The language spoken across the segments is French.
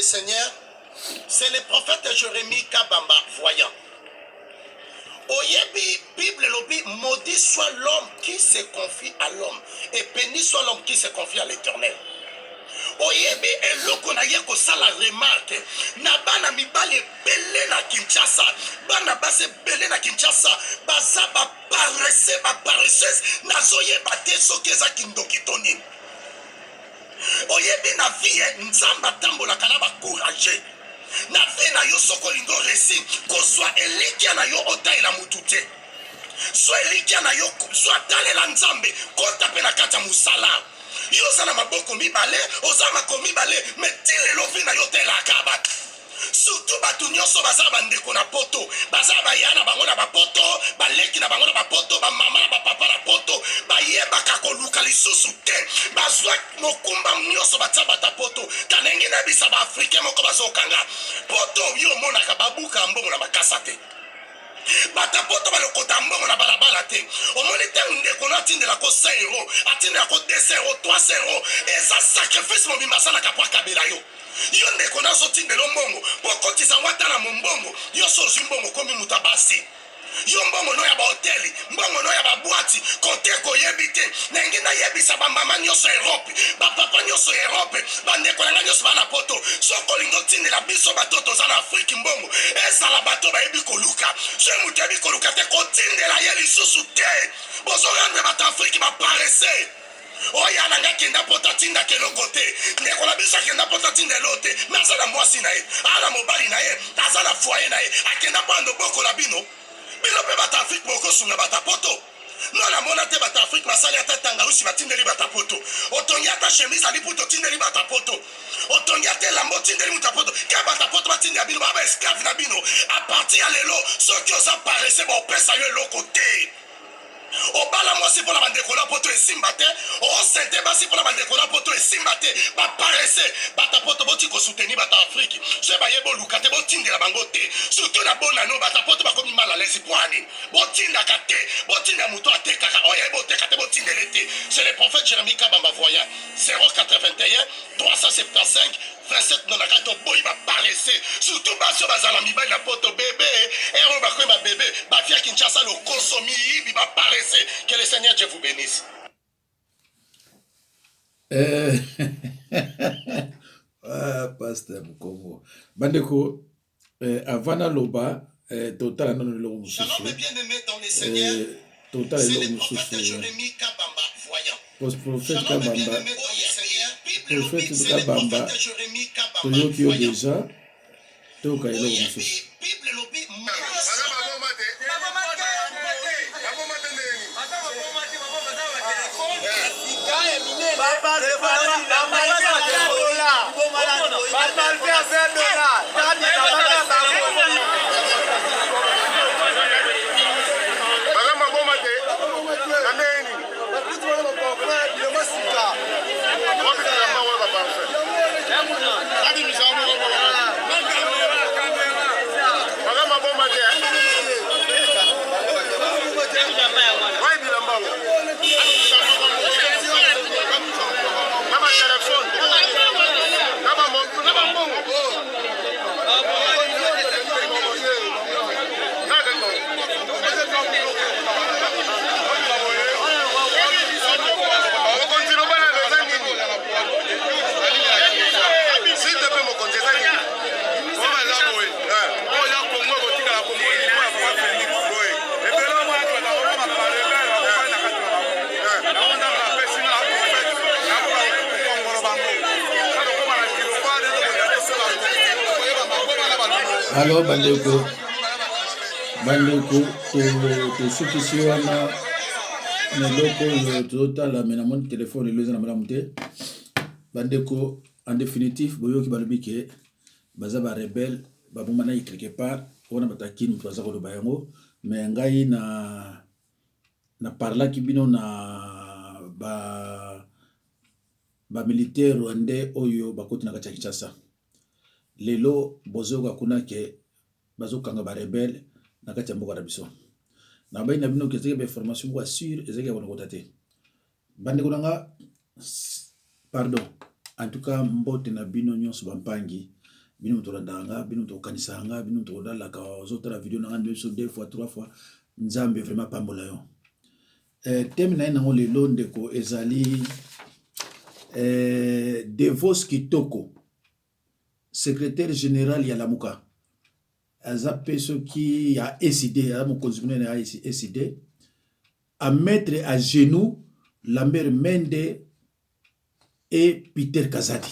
Seigneur, c'est le prophète Jérémie Kabamba, voyant. Oyebi, Bible lobi, maudit soit l'homme qui se confie à l'homme, et béni soit l'homme qui se confie à l'Éternel. Oyebi, eloko na ye ko sala remarque, na bana mibale belé na Kinshasa, bana base belé na Kinshasa, baza ba paresseuse, na zoye bate sokeza kindokitoni. Oyebi na vie, nzamba tambola kana ba courage. Na vie na yo soko lingo resi, ko soit elikia na yo otaila mutute. So elikia na yo, so atalela nzambe, kota pe na kata musala. Yo zana maboko mibale, ozama ko mibale, metile lo vi na yo tela akaba. Surtout batu nyonso baza bandeko na poto, baza bayana bango na bapoto, baleki na bango na bapoto, ba mama na papa na poto, bayebaka koluka lisusu te, bazwa mokumba nyonso batsa bata poto, kanengi na bisa ba africain moko bazokanga. Poto yo monaka babuka mbongo na bakasa te. Bata poto balokota mbongo na balabala te. Omoni te ndeko na tindela ko 5 euros, atindela ko 2 euros, 3 euros, eza sacrifice mo bimasala kapwa kabela yo. Yo ndeko na so tindela mbongo, pokoti sa watana mbongo, yo so zimbongo komi mutabasi. Yo mbongo no ya ba hoteli, mbongo no ya ba boîte, kote ko yebite, nengi na yebisa ba mama nyoso Europe, ba papa nyoso Europe, ba ndeko na nyoso bana poto, so kolingo tindela biso batoto za na Afrique mbongo, ezala bato ba yebi koluka, so mutebi koluka te ko tindela ye lisusu te, bozo rendre bata Afrique ba paresse. Oya nanga kenda pota tinda keloko te, ndeko na biso kenda pota tinda lote, nazala mwasi na ye, ala mobali na ye, nazala foyer na ye, akenda bando boko la bino. Bino pe bata Afrique moko sunga bata poto. Non la mona te bata Afrique masali ata tanga usi batindeli bata poto. Otongi ata chemise ali puto tindeli bata poto. Otongi ata lambo tindeli muta poto. Ka bata poto batindeli bino baba esclave na bino. A partir ya lelo, soki oza paresse ba opesa yo eloko te. Obala mwasi pour la bandeko na poto esimba te, o sente basi pour la bandeko na poto esimba te, ba paresse, bata poto boti ko soutenir bata Afrique. Se ba yebo lukate botindela bango te. Surtout na bona no bata poto bakomi mal à l'aise poani. Botinda kate, botinda muto ateka ka oya bote kate botindele te. C'est le prophète Jérémie Kabamba voyant 081 375 27 nonakato boy ba paresse. Surtout baso bazala mibali na poto bébé, ero bakomi ba bébé, ba fia Kinshasa lo konsomi bi ba paresse. Que le Seigneur Dieu vous bénisse. Pasteur Mukongo. Bandeko, avant loba, total non le Shalom et bien-aimé dans le Seigneur. Total c'est le prophète Jérémie Kabamba voyant. Prophète Shalom et Kabamba. bien-aimé dans le Seigneur. Prophète C'est le Kabamba. prophète Jérémie Kabamba Toyokio voyant. déjà. Toka ilo mususu. Bible lobi Alors bandeko to sukisi wana meloko totala mena mon téléphone le na malamu te bandeko en définitif boyoki balobi ke baza ba rebelle baboma na quelque part wana batakini mutu aza koloba yango mais ngai na parlaki bino na ba militaire rwandais oyo bakoti na kati ya Kinshasa. Lelo bozoka kuna ke bazokanga ba rebelle na kati ya mboka na biso. Na bai na bino ke zeke ba information ko assure ezeke bona kotate. Bande kunanga pardon. En tout cas mbote na bino nyonso bampangi bino tolandanga bino tokanisanga bino todalaka ozotala video na ngande so 2 fois 3 fois nzambe vraiment pambola yo thème na nango lelo ndeko ezali Devos Kitoko secrétaire général ya Lamuka aza peso qui a décidé à mon consumer a décidé à mettre à genoux Lambert Mende et Peter Kazadi.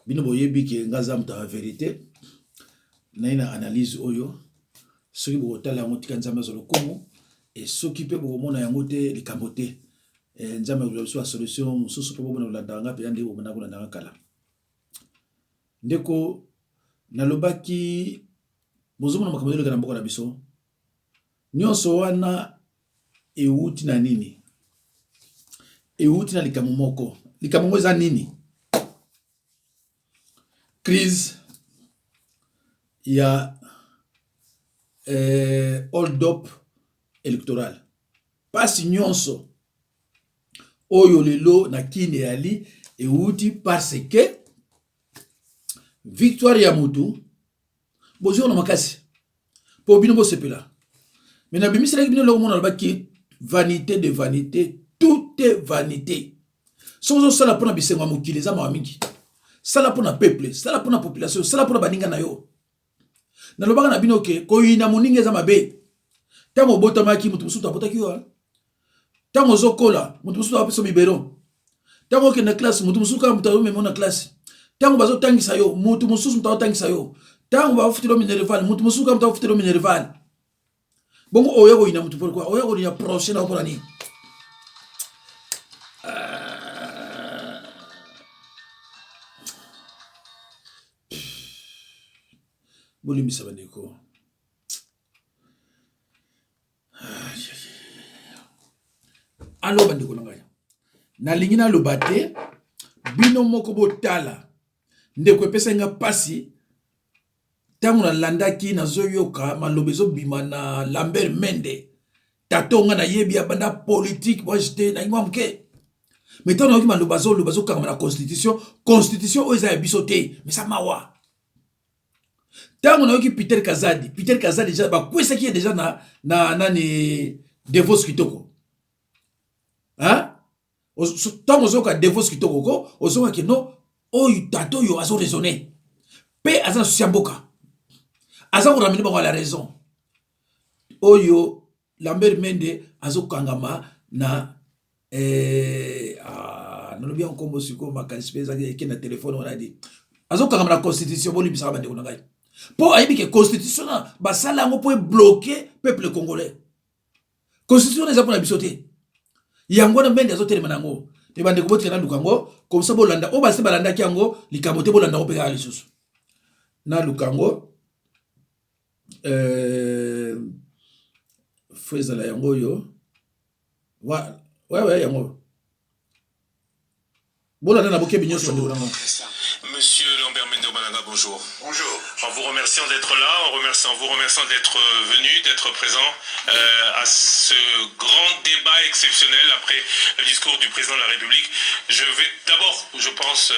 Bino boyebi ke ngaza mta vérité na ina analyse oyo soki botala yango tika nzambe zo lokomo et soki pe bomona yango te likambo te nzambe zo solution mususu po bona landanga pe ande bomona kuna kala ndeko nalobaki bozomona makambo yele kana mboka na biso nyonso wana euti na nini euti na likambo moko likambo eza nini crise ya hold up électoral pasi nyonso oyo lelo na kine yali euti parce que victoire ya mutu bozo na makasi po bino bo sepela mais na bimisela bino lo mona baki vanité de vanité tout est vanité sozo sala pona bisengo mokili za mamingi sala pona peuple sala pona population sala pona baninga na yo na lobaka na bino ke ko yina moninga za mabe tango botamaki mutu musutu abotaki yo tango zokola mutu musutu apeso bibero tango ke na classe mutu musutu ka mutu memo na classe tango bazo tangisa yo mutu mususu mutu tangisa yo tango ba futilo minerval mutu mususu ka mutu futilo minerval bongo oyo ko yina mutu pourquoi oyo ko ya prochaine na porani Bolimi sabandeko alo bandeko nangaya na lingi na lobate bino moko botala ndeko epesa nga pasi tango na landaki na zoyoka malobezo bima na Lambert Mende tatonga na yebi abanda politique moi j'étais na ngwa mke mais tango na malobazo kanga na constitution oyo eza biso te mais ça mawa tango na yoki Peter Kazadi déjà ba kwesa ki déjà na nani Devos Kitoko hein tango zoka Devos Kitoko ko ozoka ke no oyo tato yo azo raisonner pe aza siamboka aza ko ramener ba la raison oyo Lambert Mende azo kangama na non bien comme siko makanspeza ke na téléphone on a dit azo kangama na constitution boli bisaka bande ko ngai po ayibi ke constitution na basala ngo po bloquer peuple congolais constitution eza pona bisote yango na Mende azo telema nango te bande ko botika na lukango comme ça bolanda o base balanda kiango likabote bolanda ko peka lisusu na lukango Faiza la yango yo ouais yango bolanda na bokebi nyonso bande ko nango. Monsieur Lambert Mende Omalaga, bonjour. Bonjour. En vous remerciant d'être là, en vous remerciant d'être venu, d'être présent à ce grand débat exceptionnel après le discours du président de la République. Je vais d'abord, je pense,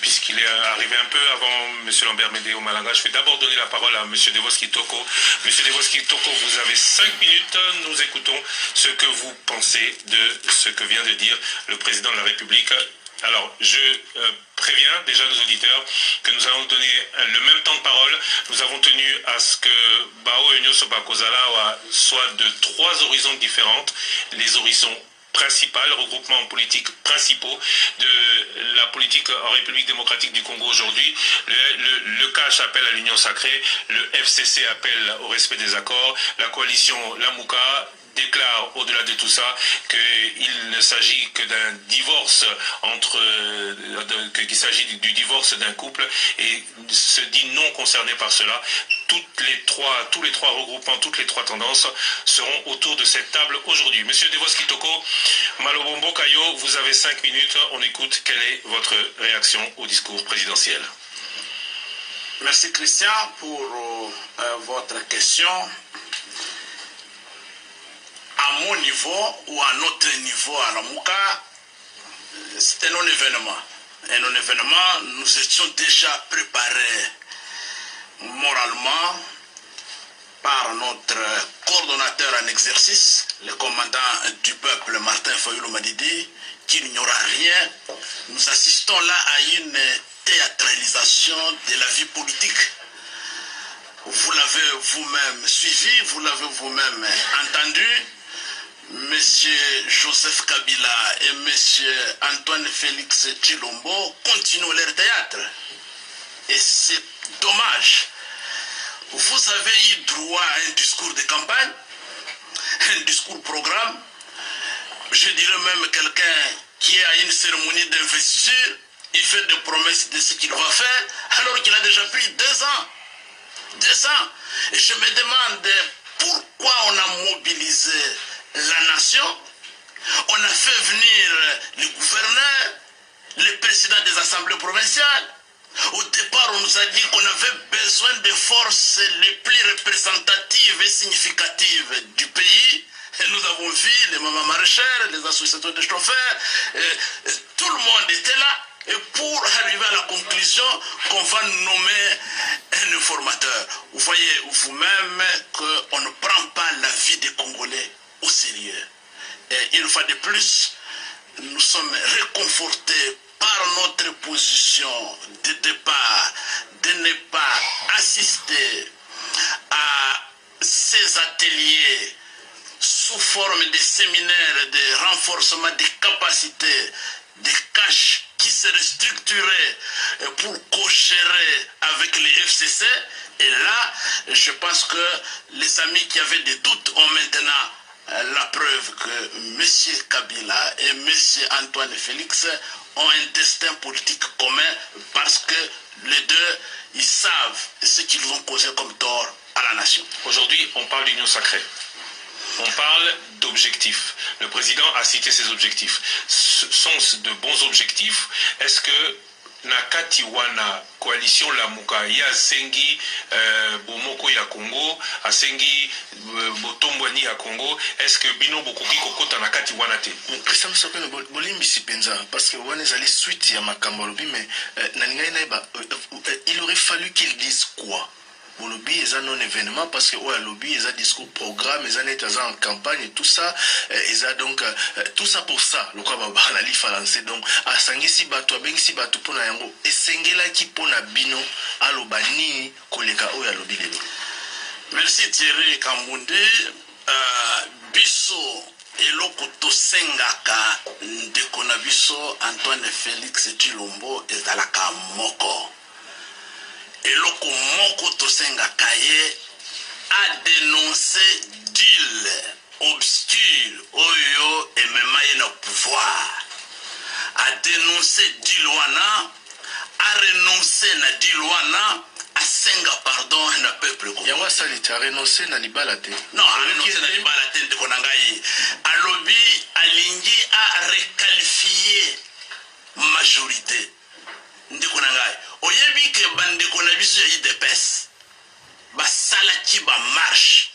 puisqu'il est arrivé un peu avant Monsieur Lambert Mende Omalaga, je vais d'abord donner la parole à Monsieur Devos Kitoko. Monsieur Devos Kitoko, vous avez 5 minutes, nous écoutons ce que vous pensez de ce que vient de dire le président de la République. Alors, je préviens déjà nos auditeurs que nous allons donner le même temps de parole. Nous avons tenu à ce que Bao Enyo Sobakozala soit de 3 horizons différentes. Les horizons principales, regroupements politiques principaux de la politique en République démocratique du Congo aujourd'hui. Le CACH appelle à l'union sacrée, le FCC appelle au respect des accords, la coalition Lamuka déclare au-delà de tout ça qu'il ne s'agit que d'un divorce qu'il s'agit du divorce d'un couple et se dit non concerné par cela. Tous les trois regroupements, toutes les 3 tendances seront autour de cette table aujourd'hui. Monsieur Devos Kitoko, Malobombo Kayo, vous avez 5 minutes. On écoute. Quelle est votre réaction au discours présidentiel? Merci Christian pour votre question. À mon niveau ou à notre niveau à Lamuka, c'est un non-événement. un événement, nous étions déjà préparés moralement par notre coordonnateur en exercice, le commandant du peuple Martin Fayulu Madidi, qu'il n'y aura rien. Nous assistons là à une théâtralisation de la vie politique. Vous l'avez vous-même suivi, vous l'avez vous-même entendu. Monsieur Joseph Kabila et monsieur Antoine Félix Tshilombo continuent leur théâtre. Et c'est dommage. Vous avez eu droit à un discours de campagne, un discours programme. Je dirais même quelqu'un qui est à une cérémonie d'investiture, il fait des promesses de ce qu'il va faire, alors qu'il a déjà pris 2 ans. 2 ans. Et je me demande pourquoi on a mobilisé la nation. On a fait venir le gouverneur, le président des assemblées provinciales. Au départ, on nous a dit qu'on avait besoin des forces les plus représentatives et significatives du pays. Et nous avons vu les mamans maraîchères, les associations de chauffeurs, tout le monde était là. Et pour arriver à la conclusion qu'on va nommer un informateur. Vous voyez vous-même qu'on ne prend pas la vie des Congolais au sérieux. Et une fois de plus, nous sommes réconfortés par notre position de départ de ne pas assister à ces ateliers sous forme de séminaires de renforcement des capacités, des caches qui seraient structurées pour co-gérer avec les FCC. Et là, je pense que les amis qui avaient des doutes ont maintenant la preuve que M. Kabila et M. Antoine Félix ont un destin politique commun parce que les deux, ils savent ce qu'ils ont causé comme tort à la nation. Aujourd'hui, on parle d'union sacrée. On parle d'objectifs. Le président a cité ses objectifs. Sont de bons objectifs? Est-ce que Nakati wana coalition Lamuka ya sengi bomoko ya Congo, a sengi botombwani ya Congo, est-ce que bino bokoki kokota Nakati wana te? Christian Sopene bolimbi sipenza parce que wana zali suite ya makambo lobi mais il aurait fallu qu'il dise quoi? Le lobby est un événement parce que le lobby est un discours programme, est en campagne et tout ça, donc tout ça pour ça. Le quoi va li français donc à sangisi bato abengisi bato pona yango et sengela ki pona bino alobani koleka oya lobby lelo. Merci Thierry Kambundi. Biso eloko tosengaka ndeko na biso Antoine Félix Tshilombo ezalaka moko. Eloko moko tosengaka ye a dénoncé deal obscur oyo emema ye na pouvoir, a dénoncé deal wana, a renoncé na deal wana, a senga pardon na peuple congolais. Yango salite a renoncé na libala te. Non, a renoncé na libala te ndeko na ngai. Alobi alingi a requalifier majorité. Ndeko na ngai oyebi ke bandeko na biso ya IDPS basalaki ba marche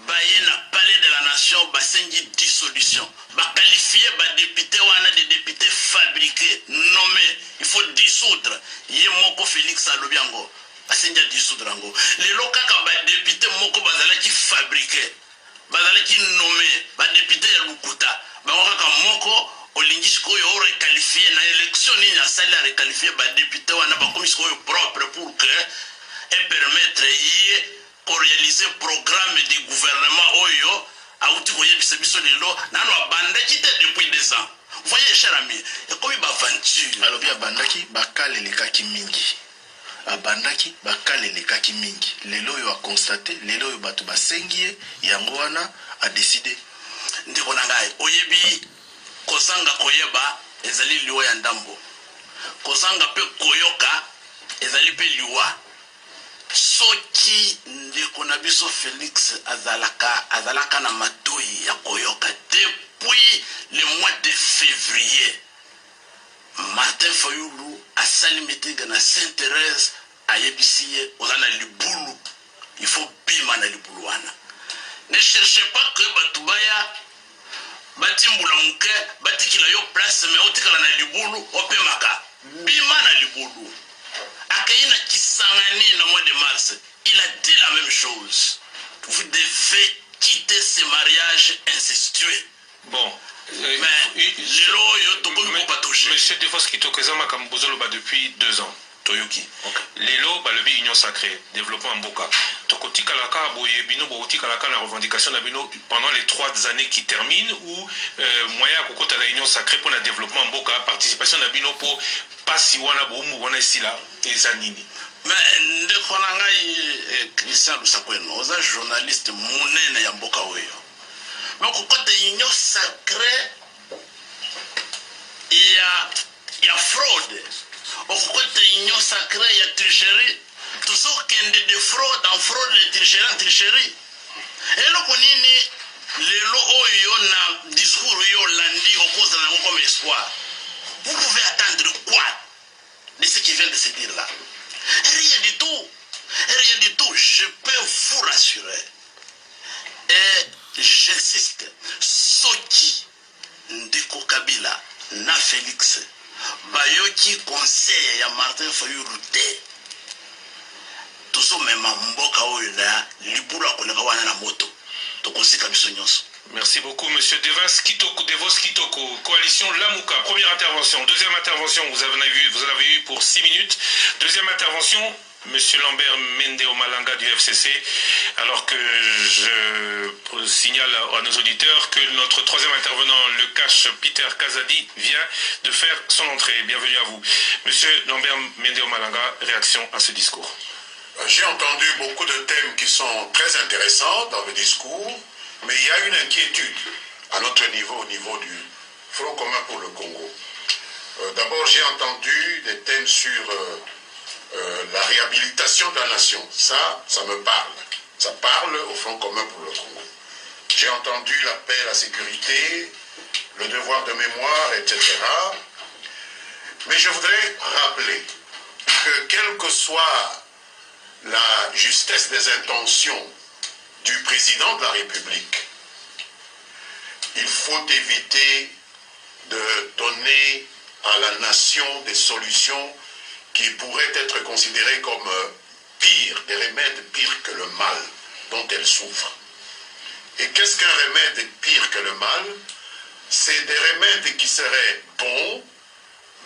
baye na palais de la nation basengi dissolution baqualifié ba député wana des députés fabriqués nommés, il faut dissoudre ye moko Félix alobi yango basengi dissoudre yango lelo kaka ba député moko bazalaki fabriqué bazalaki nommé ba député ya Lukuta bango kaka moko olingi koyo requalifié na élection ni na salle à requalifier ba député wana ba commission propre pour que et permettre y pour réaliser programme du gouvernement oyo a outi koye bisebiso lelo nano abandaki te depuis 2 ans. Vous voyez cher ami, et comme ba aventure alobi abandaki bakale lekaki mingi. Abandaki bakale lekaki mingi. Lelo yo a constaté, lelo yo bato basengie yango wana a décidé. Ndeko na ngai oyebi kozanga koyeba ezali liwa ya ndambo kozanga pe koyoka ezali pe liwa soki ndeko na biso Félix azalaka na matoi ya koyoka depuis le mois de février. Martin Fayulu asali meeting na Sainte-Thérèse ayebisiye ozana libulu, il faut bima na libulu wana. Ne cherchez pas que batubaya batimbula muke batikila yo place mais otikala na libulu opemaka Bimana Liboulou, Akaina Kisangani le mois de mars, il a dit la même chose. Vous devez quitter ce mariage incestueux. Bon. Monsieur Devos Kitokezama Kambozoloba depuis 2 ans. Toyoki. Lelo, balobi union sacrée, développement Mboka. Tokoti Kalaka, Boye Bino, Boti Kalaka, la revendication d'Abino pendant les 3 années qui terminent, ou moyen Kokota la union sacrée pour le développement Mboka, participation d'Abino pour Passiwana, Boumou, Wana Sila, et Zanini. Mais Ndekonangai Christian Lusakweno, oza journaliste monene ya Mboka Oyo. Mais Kokota union sacrée, il y a fraude. Au côté union sacrée, il y a tricherie. Tout ça qui est de fraude en fraude, de tricherie en tricherie. Et là, on est les lots na discours yo landi au cause de la comme espoir. Vous pouvez attendre quoi de ce qui vient de se dire là? Rien du tout. Rien du tout. Je peux vous rassurer. Et j'insiste. Soki Ndeko Kabila na Félix Bayoki conseil ya Martin Fayulu te. Toso mema mboka oyo na libula koleka wana na moto. Tokosika biso nyonso. Merci beaucoup, Monsieur Devos Kitoko, coalition Lamouka. Première intervention. Deuxième intervention, vous avez eu pour 6 minutes. Deuxième intervention, Monsieur Lambert Mendeo Malanga du FCC. Alors que je signale à nos auditeurs que notre troisième intervenant, le cache Peter Kazadi, vient de faire son entrée. Bienvenue à vous. Monsieur Lambert Mendeo Malanga, réaction à ce discours. J'ai entendu beaucoup de thèmes qui sont très intéressants dans le discours. Mais il y a une inquiétude à notre niveau, au niveau du Front commun pour le Congo. D'abord, j'ai entendu des thèmes sur la réhabilitation de la nation. Ça me parle. Ça parle au Front commun pour le Congo. J'ai entendu la paix, la sécurité, le devoir de mémoire, etc. Mais je voudrais rappeler que quelle que soit la justesse des intentions du président de la République, il faut éviter de donner à la nation des solutions qui pourraient être considérées comme pires, des remèdes pires que le mal dont elle souffre. Et qu'est-ce qu'un remède pire que le mal? C'est des remèdes qui seraient bons,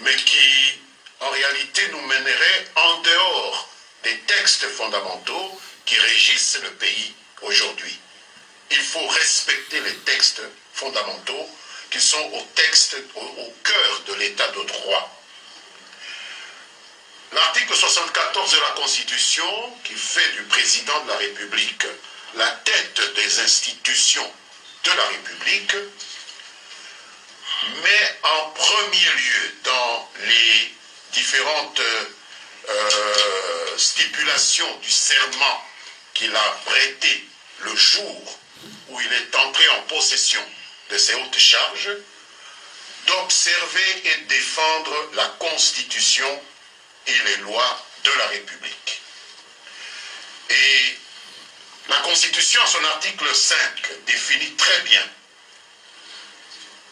mais qui en réalité nous mèneraient en dehors des textes fondamentaux qui régissent le pays aujourd'hui. Il faut respecter les textes fondamentaux qui sont au cœur de l'état de droit. L'article 74 de la Constitution, qui fait du président de la République la tête des institutions de la République, met en premier lieu dans les différentes stipulations du serment qu'il a prêté le jour où il est entré en possession de ses hautes charges, d'observer et défendre la Constitution et les lois de la République. Et la Constitution, en son article 5, définit très bien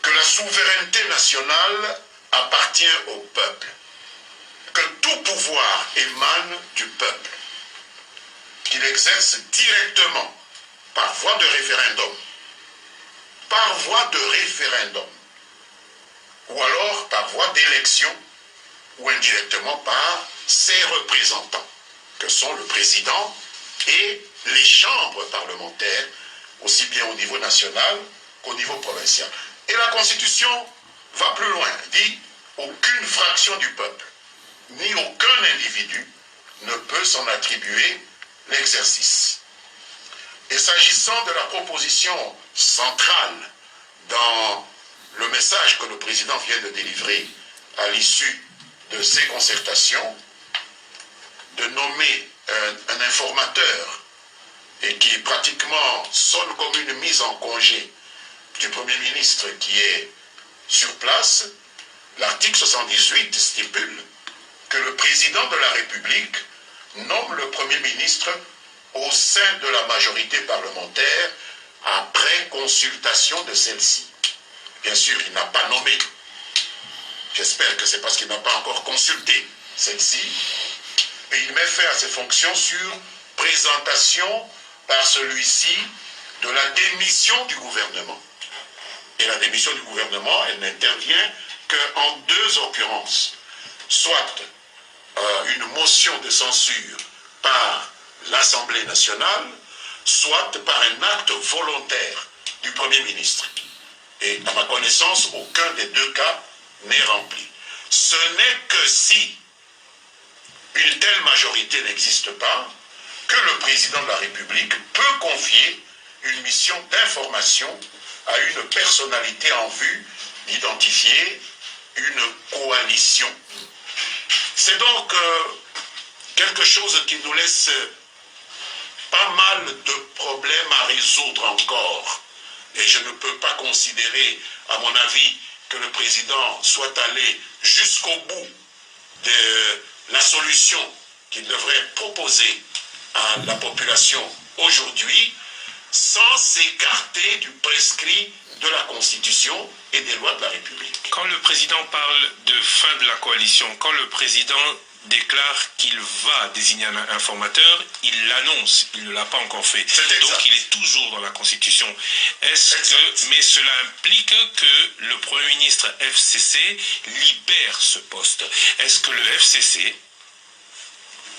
que la souveraineté nationale appartient au peuple, que tout pouvoir émane du peuple, qu'il exerce directement par voie de référendum, ou alors par voie d'élection, ou indirectement par ses représentants, que sont le président et les chambres parlementaires, aussi bien au niveau national qu'au niveau provincial. Et la Constitution va plus loin, dit aucune fraction du peuple, ni aucun individu ne peut s'en attribuer l'exercice. Et s'agissant de la proposition centrale dans le message que le président vient de délivrer à l'issue de ces concertations, de nommer un informateur et qui pratiquement sonne comme une mise en congé du Premier ministre qui est sur place, l'article 78 stipule que le président de la République nomme le Premier ministre au sein de la majorité parlementaire après consultation de celle-ci. Bien sûr, il n'a pas nommé J'espère que c'est parce qu'il n'a pas encore consulté celle-ci. Et il met fin à ses fonctions sur présentation par celui-ci de la démission du gouvernement. Et la démission du gouvernement, elle n'intervient qu'en deux occurrences. Soit une motion de censure par l'Assemblée nationale, soit par un acte volontaire du Premier ministre. Et à ma connaissance, aucun des deux cas n'est rempli. Ce n'est que si une telle majorité n'existe pas que le président de la République peut confier une mission d'information à une personnalité en vue d'identifier une coalition. C'est donc quelque chose qui nous laisse pas mal de problèmes à résoudre encore. Et je ne peux pas considérer, à mon avis, que le président soit allé jusqu'au bout de la solution qu'il devrait proposer à la population aujourd'hui, sans s'écarter du prescrit de la Constitution et des lois de la République. Quand le président parle de fin de la coalition, quand le président déclare qu'il va désigner un informateur, il l'annonce, il ne l'a pas encore fait. Donc il est toujours dans la Constitution. Mais cela implique que le Premier ministre FCC libère ce poste. Est-ce que le FCC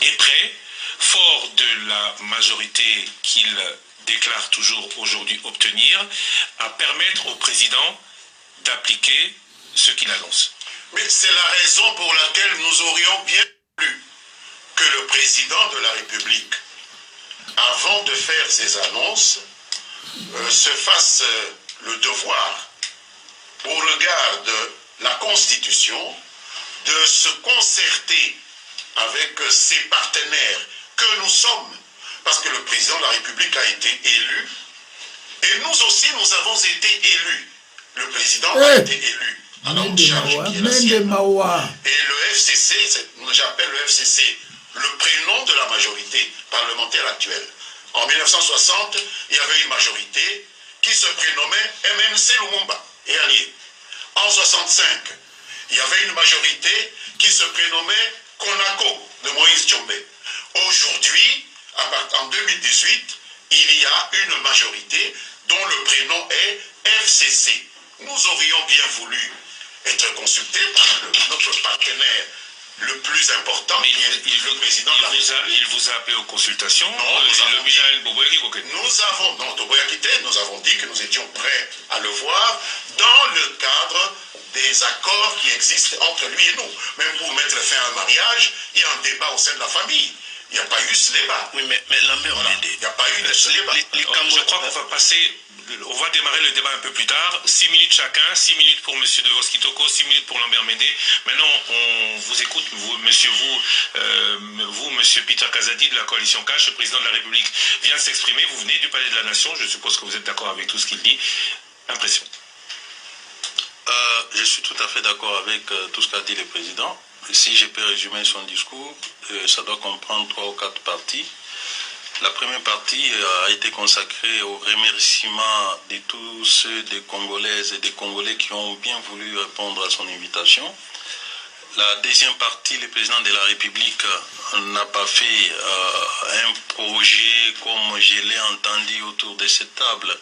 est prêt, fort de la majorité qu'il déclare toujours aujourd'hui obtenir, à permettre au président d'appliquer ce qu'il annonce? Mais c'est la raison pour laquelle nous aurions bien voulu que le président de la République, avant de faire ses annonces, se fasse le devoir, au regard de la Constitution, de se concerter avec ses partenaires que nous sommes, parce que le président de la République a été élu, et nous aussi nous avons été élus. Le président a été élu. Alors, et le FCC, j'appelle le FCC le prénom de la majorité parlementaire actuelle. En 1960, il y avait une majorité qui se prénommait MNC Lumumba et alliés. En 65, il y avait une majorité qui se prénommait CONACO de Moïse Tshombe. Aujourd'hui, en 2018, il y a une majorité dont le prénom est FCC. Nous aurions bien voulu être consultés par notre partenaire le plus important, le président de la République. Il vous a appelé aux consultations? Non, nous avons dit que nous étions prêts à le voir dans le cadre des accords qui existent entre lui et nous. Même pour mettre fin à un mariage, il y a un débat au sein de la famille. Il n'y a pas eu ce débat. Oui, mais la mère, voilà. Il n'y a pas eu de ce débat. Je crois qu'on va passer... On va démarrer le débat un peu plus tard. 6 minutes chacun, 6 minutes pour M. Devos Kitoko, 6 minutes pour Lambert Médé. Maintenant, on vous écoute, vous, M. Peter Kazadi de la coalition Cash, le président de la République, vient de s'exprimer. Vous venez du Palais de la Nation. Je suppose que vous êtes d'accord avec tout ce qu'il dit. Impression. Je suis tout à fait d'accord avec tout ce qu'a dit le président. Si je peux résumer son discours, ça doit comprendre 3 ou 4 parties. La première partie a été consacrée au remerciement de tous ceux des Congolaises et des Congolais qui ont bien voulu répondre à son invitation. La deuxième partie, le président de la République n'a pas fait un projet comme je l'ai entendu autour de cette table.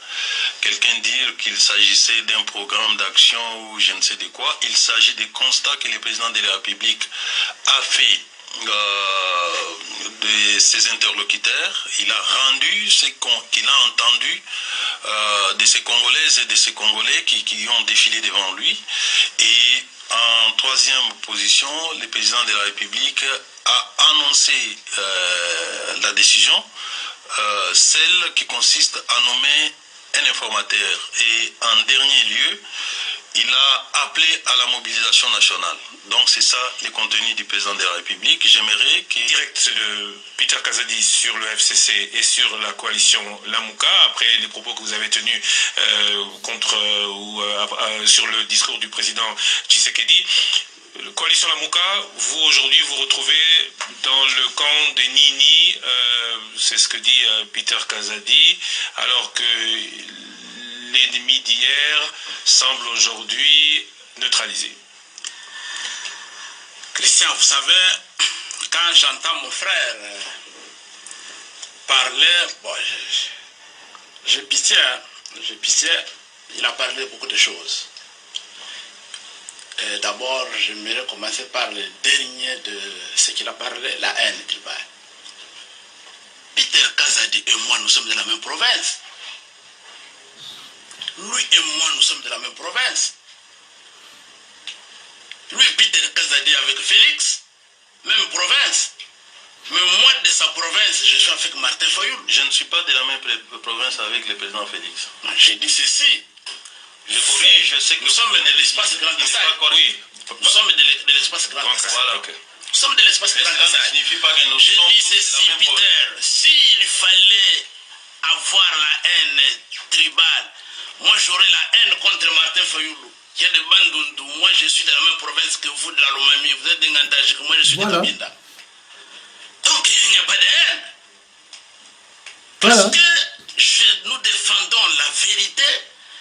Quelqu'un dire qu'il s'agissait d'un programme d'action ou je ne sais de quoi. Il s'agit des constats que le président de la République a fait de ses interlocuteurs. Il a rendu ce qu'il a entendu de ces Congolaises et de ces Congolais qui ont défilé devant lui. Et en troisième position, le président de la République a annoncé la décision, celle qui consiste à nommer un informateur. Et en dernier lieu, il a appelé à la mobilisation nationale. Donc c'est ça le contenu du président de la République. J'aimerais que... Direct de Peter Kazadi sur le FCC et sur la coalition Lamuka, après les propos que vous avez tenus sur le discours du président Tshisekedi. Coalition Lamuka, vous aujourd'hui vous retrouvez dans le camp des Nini, c'est ce que dit Peter Kazadi, alors que l'ennemi d'hier semble aujourd'hui neutralisé. Christian, vous savez, quand j'entends mon frère parler, bon, j'ai pitié, hein, j'ai pitié. Il a parlé beaucoup de choses. D'abord, j'aimerais commencer par le dernier de ce qu'il a parlé, la haine tribale. Peter Kazadi et moi, nous sommes de la même province. Lui et moi, nous sommes de la même province. Lui, Peter Kazadi avec Félix, même province. Mais moi, de sa province, je suis avec Martin Fayoul. Je ne suis pas de la même province avec le président Félix. J'ai dit ceci. Je sais que nous sommes de l'espace Grand Kassai. Oui. Nous sommes de l'espace Grand Kassai. Voilà, okay. Nous sommes de l'espace Grand Kassai. Ça ne signifie pas que nous J'ai sommes dit tous de la ceci, même Peter. province. S'il fallait avoir la haine tribale, moi j'aurais la haine contre Martin Fayoulou, qui est de Bandundu. Moi je suis de la même province que vous, de la Lomami. Vous êtes de Ngantajik, moi je suis de Kabinda. Donc il n'y a pas de haine. Parce que nous défendons la vérité.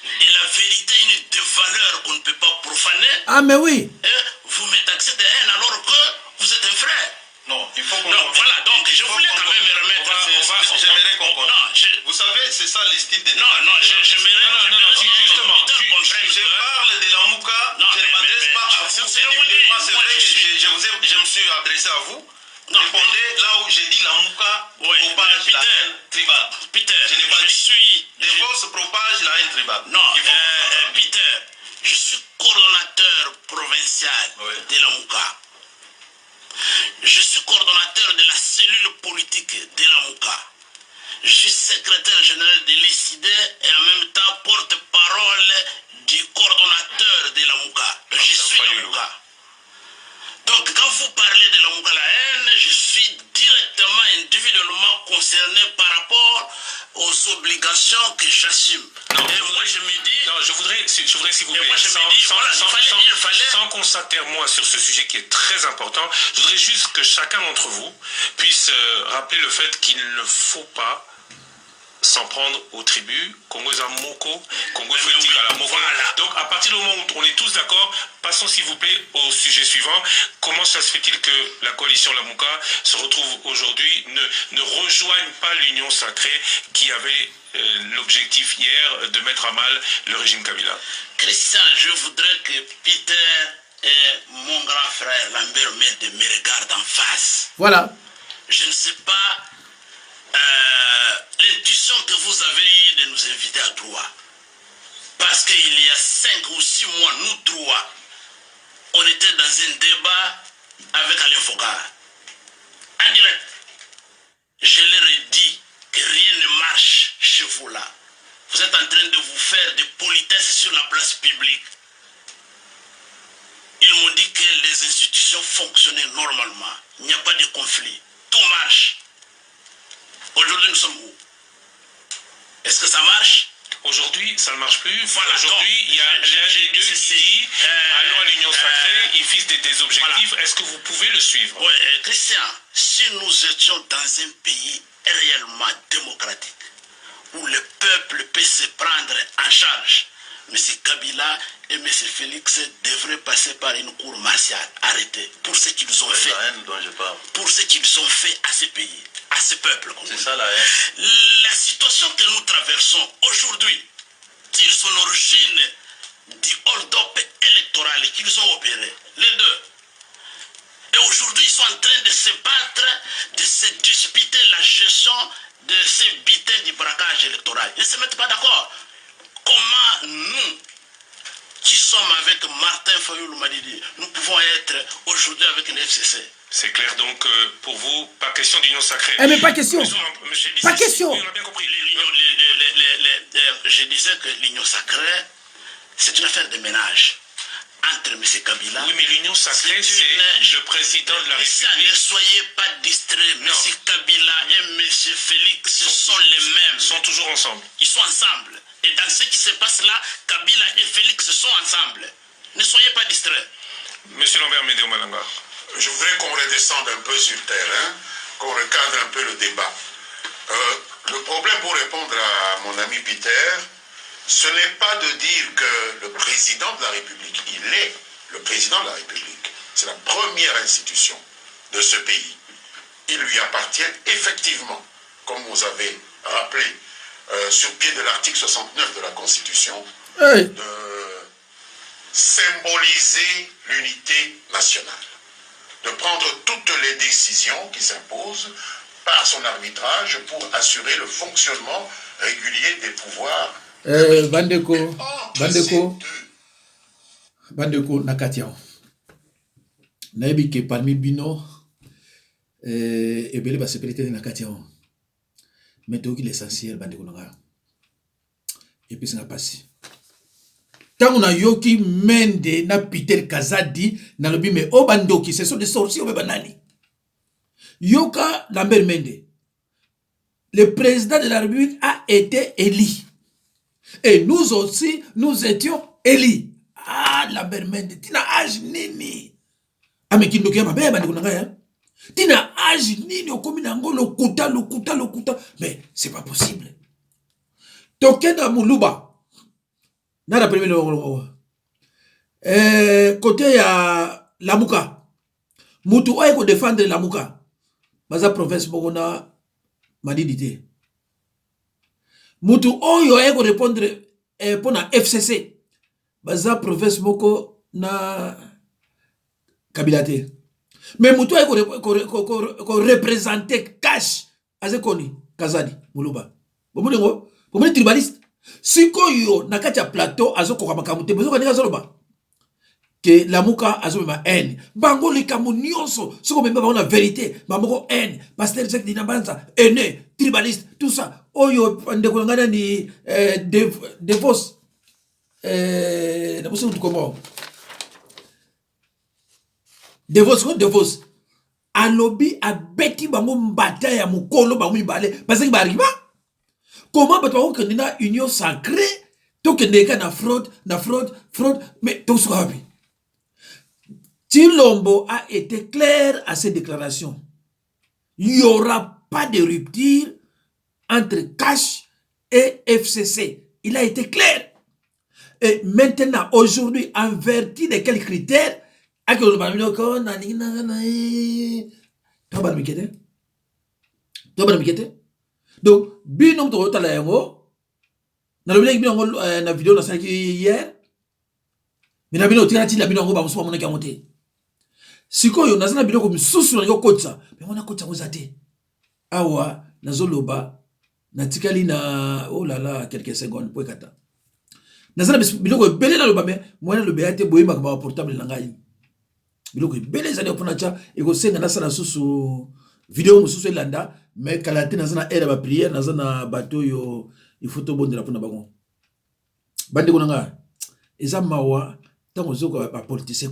Et la vérité est une des valeurs qu'on ne peut pas profaner. Ah mais oui. Et vous me taxez de haine alors que vous êtes un frère. Non, il faut qu'on... Donc voilà, donc je voulais quand même me remettre... J'aimerais qu'on comprenne. Vous savez, c'est ça le style de... Non, j'aimerais... Justement, je parle de la Mouka, je ne m'adresse pas à vous individuellement. C'est vrai que je me suis adressé à vous. Répondez là où j'ai dit la Mouka propage la haine tribale. Peter, je n'ai pas dit les forces propagent la haine tribale. Non, Peter, je suis coordonnateur provincial de la Mouka. Je suis coordonnateur de la cellule politique de la Mouka. Je suis secrétaire général de l'ICD et en même temps porte-parole du coordonnateur de la Mouka. Je suis la Mouka. Donc quand vous parlez de la Mouka la haine, je suis directement, individuellement concerné par rapport aux obligations que j'assume. Et moi je me dis... Non, je voudrais s'il vous plaît, sans qu'on s'atterre sur ce sujet qui est très important, je voudrais juste que chacun d'entre vous puisse rappeler le fait qu'il ne faut pas s'en prendre aux tribus, Congo Zamoko, Congo Fétique à la Moko. Voilà. Donc à partir du moment où on est tous d'accord, passons s'il vous plaît au sujet suivant. Comment ça se fait-il que la coalition Lamuka se retrouve aujourd'hui, ne rejoigne pas l'Union sacrée qui avait l'objectif hier de mettre à mal le régime Kabila? Christian, je voudrais que Peter et mon grand frère Lambert Mende me regardent en face. Voilà. Je ne sais pas l'intuition que vous avez eue de nous inviter à Droit. Parce qu'il y a 5 ou 6 mois, nous Droit, on était dans un débat avec Alain Fogar. En direct. Je leur ai dit que rien ne marche chez vous là. Vous êtes en train de vous faire des politesses sur la place publique. Ils m'ont dit que les institutions fonctionnaient normalement. Il n'y a pas de conflit. Tout marche. Aujourd'hui, nous sommes où? Est-ce que ça marche? Aujourd'hui, ça ne marche plus. Voilà, aujourd'hui, il y a l'un des deux qui dit allons à l'Union sacrée, ils fixent des objectifs. Voilà. Est-ce que vous pouvez le suivre? Oui, Christian, si nous étions dans un pays réellement démocratique, où le peuple peut se prendre en charge, M. Kabila et M. Félix devraient passer par une cour martiale. Arrêtez. Pour ce qu'ils ont fait. La haine dont je parle. Pour ce qu'ils ont fait à ce pays, à ce peuple. C'est ça la haine. La situation que nous traversons aujourd'hui tire son origine du hold-up électoral qu'ils ont opéré. Les deux. Et aujourd'hui, ils sont en train de se battre, de se disputer la gestion de ces bitins du braquage électoral. Ils ne se mettent pas d'accord. Comment nous, qui sommes avec Martin Fayoulou Madidi, nous pouvons être aujourd'hui avec le FCC? C'est clair, donc pour vous, pas question d'union sacrée. Eh mais pas question. Pas question. Oui, on a bien compris. Je disais que l'union sacrée, c'est une affaire de ménage entre M. Kabila... Oui, mais l'union sacrée, c'est le président de la République. Ne soyez pas distraits. M. Kabila et M. Félix sont les mêmes. Ils sont toujours ensemble. Ils sont ensemble. Et dans ce qui se passe là, Kabila et Félix sont ensemble. Ne soyez pas distraits. Monsieur Lambert Médéo Malanga. Je voudrais qu'on redescende un peu sur le terrain, qu'on recadre un peu le débat. Le problème, pour répondre à mon ami Peter, ce n'est pas de dire que le président de la République, il est le président de la République. C'est la première institution de ce pays. Il lui appartient effectivement, comme vous avez rappelé, sur pied de l'article 69 de la Constitution, de symboliser l'unité nationale, de prendre toutes les décisions qui s'imposent par son arbitrage pour assurer le fonctionnement régulier des pouvoirs. Bandeko Nakatiao. Naibi ke parmi bino ebele ba sécurité Nakatiao. Mais tout l'essentiel bandeko nanga. Et puis ça n'a passé. Tant on a yoki mende na Peter Kazadi na lobi mais o bandoki ce sont des sorciers au banani. Yoka Lambert Mende. Le président de la République a été élu. Et nous aussi, nous étions élus. Ah, Lambert Mende, tina âge nini. Ah, mais qui nous a pas bien, tina âge nini, au commun le kuta. Mais c'est pas possible. Tokenda Muluba. N'a pas côté à Lamuka. Moutou a éco défendre Lamuka. Baza province Mogona. Madidité. Moutou oyo eko répondre pour la FCC. Baza province moko na Kabilate. Mais Moutou eko représenter cash azekoni Kazadi Muluba. Bomoni tribaliste. Siko yo na katia plateau azoko kwa makamute bozo kanika zoloba. Que Lamuka azoma haine. Bango likamu nyonso. Soko memba bango na vérité. Bamoko haine. Pasteur Jacques Dinabanza. Haine. Tribaliste. Tout ça. Oyo ndeko ngana ni Devos. Nabusi comment? Devos. Alobi a beti bango mbata ya mukolo bango mibale. Parce que bariba. Comment bato que nina union sacrée? Toke ndeka na fraude. Mais tout ça habi. Tshilombo a été clair à ces déclarations. Il n'y aura pas de rupture entre Cash et FCC. Il a été clair. Et maintenant, aujourd'hui, en vertu de quels critères, donc, binom to tala yango, na lobile binongo na vidéo na saki hier, mais na bino tirati la binongo ba musuba monaki amote. Sikoyo nazana biloko misusu na yokotsa mais on a kotsa kozate awa nazoloba natikali na oh là là quelques secondes pour kata nazana biloko belé na loba mais moi na loba ate boyima ka portable na ngai biloko belé za pour na cha eko senga na sala susu vidéo mususu elanda mais kalate nazana era ba prière nazana bato yo il faut to bondela pour na bango bande ko nga eza mawa tango zoko ba politicien